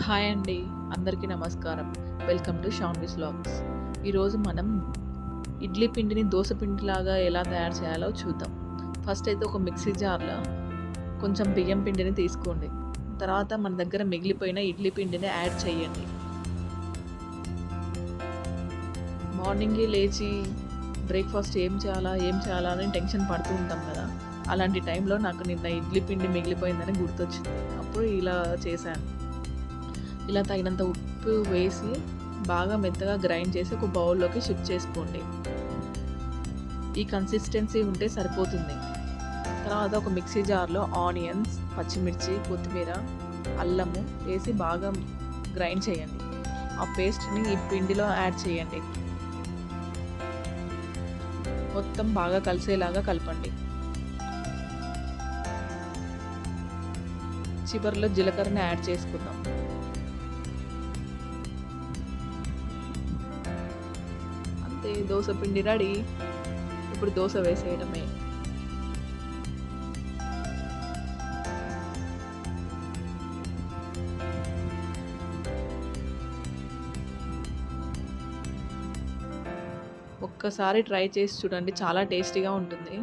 Hi అండి. అందరికీ నమస్కారం. Welcome to Shanvi's vlogs. ఈరోజు మనం ఇడ్లీ పిండిని దోస పిండిలాగా ఎలా తయారు చేయాలో చూద్దాం. ఫస్ట్ అయితే ఒక మిక్సీ జార్‌లో కొంచెం బియ్యం పిండిని తీసుకోండి. తర్వాత మన దగ్గర మిగిలిపోయిన ఇడ్లీ పిండిని యాడ్ చేయండి. మార్నింగే లేచి బ్రేక్‌ఫాస్ట్ ఏం చేయాలా అని టెన్షన్ పడుతూ ఉంటాం కదా! అలాంటి టైంలో నాకు నిన్న ఇడ్లీ పిండి మిగిలిపోయిందని గుర్తొచ్చింది. అప్పుడు ఇలా చేశాను. ఇలా తగినంత ఉప్పు వేసి బాగా మెత్తగా గ్రైండ్ చేసి ఒక బౌల్లోకి షిఫ్ట్ చేసుకోండి. ఈ కన్సిస్టెన్సీ ఉంటే సరిపోతుంది. తర్వాత ఒక మిక్సీ జార్లో ఆనియన్స్, పచ్చిమిర్చి, కొత్తిమీర, అల్లము వేసి బాగా గ్రైండ్ చేయండి. ఆ పేస్ట్ని ఈ పిండిలో యాడ్ చేయండి. మొత్తం బాగా కలిసేలాగా కలపండి. చివరిలో జీలకర్రని యాడ్ చేసుకుందాం. అంతే, దోస పిండి రెడీ. ఇప్పుడు దోస వేసేయడమే. ఒక్కసారి ట్రై చేసి చూడండి, చాలా టేస్టీగా ఉంటుంది.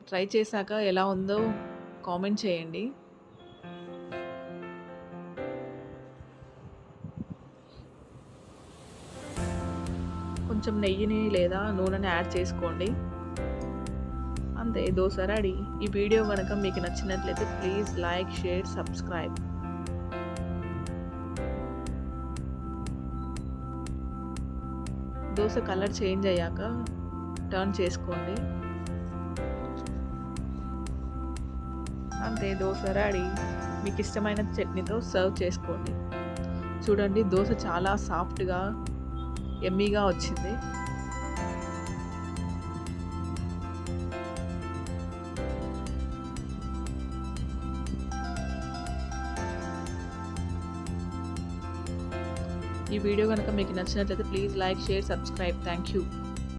ట్రై చేశాక ఎలా ఉందో కామెంట్ చేయండి. కొంచెం నెయ్యిని లేదా నూనెని యాడ్ చేసుకోండి. అంతే, దోస రెడీ. ఈ వీడియో కనుక మీకు నచ్చినట్లయితే please like, share, subscribe. Dosa colour change అయ్యాక టర్న్ చేసుకోండి. అంతే, దోస రెడీ. మీకు ఇష్టమైన చట్నీతో సర్వ్ చేసుకోండి. చూడండి, దోస చాలా సాఫ్ట్గా యమ్మీగా వచ్చింది. ఈ వీడియో కనుక మీకు నచ్చినట్లయితే please like, share, subscribe. Thank you.